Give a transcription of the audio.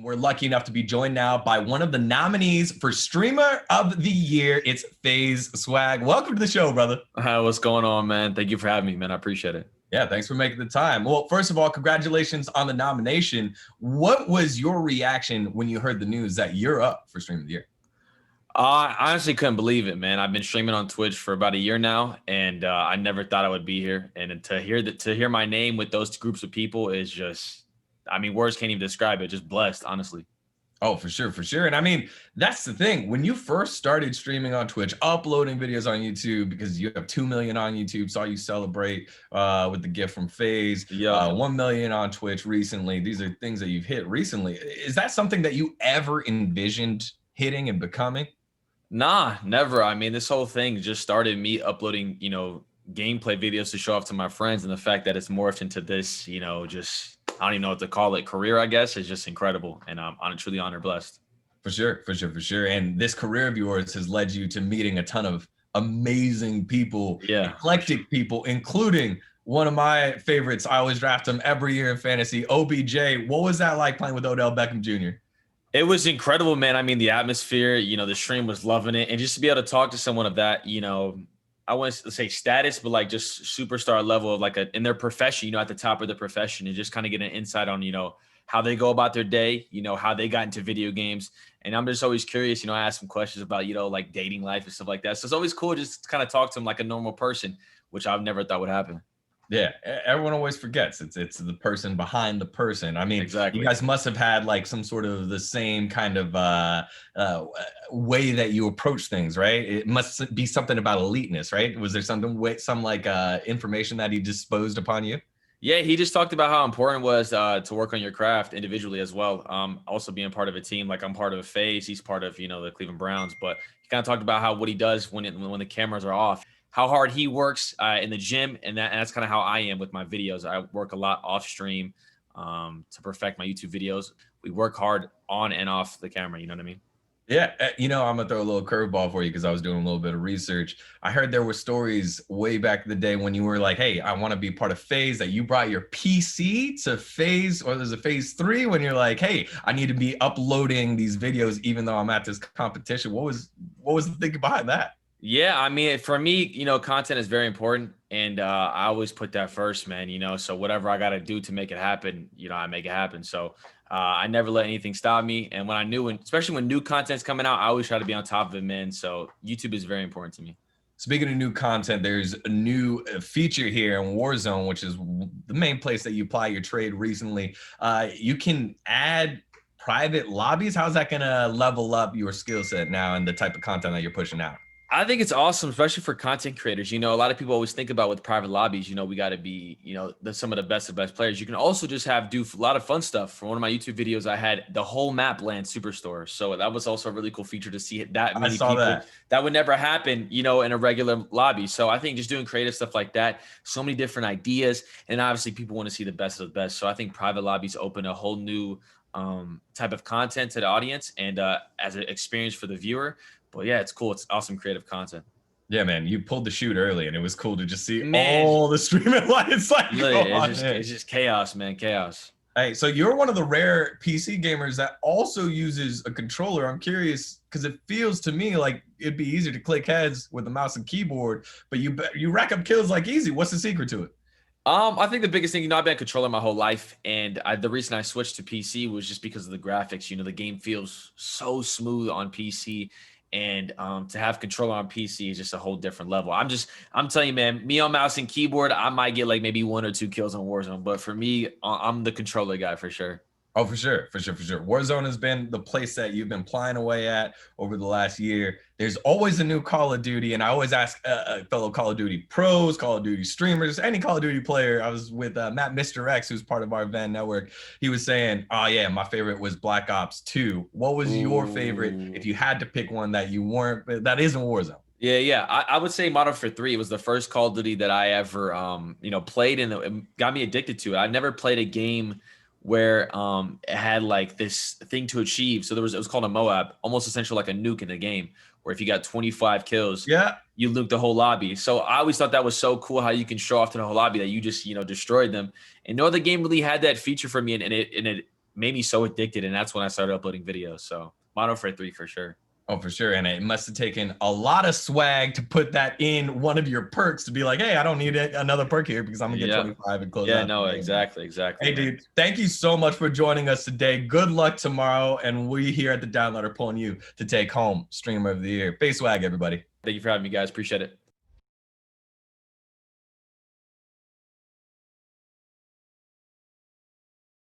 we're lucky enough to be joined now by one of the nominees for Streamer of the Year. It's FaZe Swagg. Welcome to the show, brother. Hi, what's going on, man? Thank you for having me, man. I appreciate it. Yeah, thanks for making the time. Well, first of all, congratulations on the nomination. What was your reaction when you heard the news that you're up for Streamer of the Year? I honestly couldn't believe it, man. I've been streaming on Twitch for about a year now, and I never thought I would be here. And to hear my name with those groups of people is just, I mean, words can't even describe it. Just blessed, honestly. Oh, for sure, for sure. And I mean, that's the thing. When you first started streaming on Twitch, uploading videos on YouTube, because you have 2 million on YouTube, saw you celebrate with the gift from FaZe, 1 million on Twitch recently. These are things that you've hit recently. Is that something that you ever envisioned hitting and becoming? Nah, never. I mean, this whole thing just started me uploading, gameplay videos to show off to my friends. And the fact that it's morphed into this, just, I don't even know what to call it, career, I guess, is just incredible. And I'm truly honored, blessed. For sure, for sure, for sure. And this career of yours has led you to meeting a ton of amazing people, eclectic people, including one of my favorites. I always draft him every year in fantasy, OBJ. What was that like playing with Odell Beckham Jr.? It was incredible, man. I mean, the atmosphere, the stream was loving it. And just to be able to talk to someone of that, I wouldn't say status, but like just superstar level of like in their profession, at the top of the profession, and just kind of get an insight on, how they go about their day, how they got into video games. And I'm just always curious, I ask some questions about, like dating life and stuff like that. So it's always cool just to kind of talk to them like a normal person, which I've never thought would happen. Yeah, everyone always forgets it's the person behind the person. I mean, exactly. You guys must have had like some sort of the same kind of way that you approach things, right? It must be something about eliteness, right? Was there some like information that he disposed upon you? Yeah, he just talked about how important it was to work on your craft individually as well. Also being part of a team, like I'm part of FaZe, he's part of the Cleveland Browns, but he kind of talked about how what he does when the cameras are off, how hard he works in the gym, and that's kind of how I am with my videos. I work a lot off stream to perfect my YouTube videos. We work hard on and off the camera. You know what I mean? Yeah, I'm gonna throw a little curveball for you because I was doing a little bit of research. I heard there were stories way back in the day when you were like, "Hey, I want to be part of FaZe," that you brought your PC to FaZe, or there's a FaZe 3 when you're like, "Hey, I need to be uploading these videos even though I'm at this competition." What was the thinking behind that? Yeah, I mean, for me, content is very important, and I always put that first, man. So whatever I got to do to make it happen, I make it happen. So I never let anything stop me. And especially when new content's coming out, I always try to be on top of it, man. So YouTube is very important to me. Speaking of new content, there's a new feature here in Warzone, which is the main place that you apply your trade recently. You can add private lobbies. How's that gonna level up your skill set now and the type of content that you're pushing out? I think it's awesome, especially for content creators. A lot of people always think about with private lobbies, we got to be, some of the best players. You can also just do a lot of fun stuff. For one of my YouTube videos, I had the whole map land Superstore. So that was also a really cool feature to see that many people. That would never happen, in a regular lobby. So I think just doing creative stuff like that, so many different ideas. And obviously people want to see the best of the best. So I think private lobbies open a whole new type of content to the audience and as an experience for the viewer. But yeah, it's cool. It's awesome creative content. Yeah, man, you pulled the shoot early, and it was cool to just see all the streaming lights. Like, it's just chaos, man, chaos. Hey, so you're one of the rare PC gamers that also uses a controller. I'm curious because it feels to me like it'd be easier to click heads with a mouse and keyboard, but you rack up kills like easy. What's the secret to it? I think the biggest thing, I've been a controller my whole life, and the reason I switched to PC was just because of the graphics. The game feels so smooth on PC. And to have controller on PC is just a whole different level. I'm telling you, man, me on mouse and keyboard, I might get like maybe 1 or 2 kills on Warzone. But for me, I'm the controller guy for sure. Oh, for sure. Warzone has been the place that you've been plying away at over the last year. There's always a new Call of Duty, and I always ask fellow Call of Duty pros, Call of Duty streamers, any Call of Duty player. I was with Matt Mr. X, who's part of our VENN network. He was saying, "Oh yeah, my favorite was Black Ops 2." What was your favorite if you had to pick one that that isn't Warzone? Yeah. I would say Modern Warfare 3 was the first Call of Duty that I ever played, and it got me addicted to it. I never played a game where it had like this thing to achieve. So it was called a Moab, almost essentially like a nuke in the game, where if you got 25 kills, you nuked the whole lobby. So I always thought that was so cool how you can show off to the whole lobby that you just, destroyed them. And no other game really had that feature for me. And it made me so addicted. And that's when I started uploading videos. So Modern Warfare 3 for sure. Oh, for sure. And it must have taken a lot of swag to put that in one of your perks to be like, hey, I don't need another perk here because I'm going to get 25 and close out. Yeah, no, exactly. Hey, dude, thank you so much for joining us today. Good luck tomorrow. And we here at The Download are pulling you to take home Streamer of the Year. FaZe Swagg, everybody. Thank you for having me, guys. Appreciate it.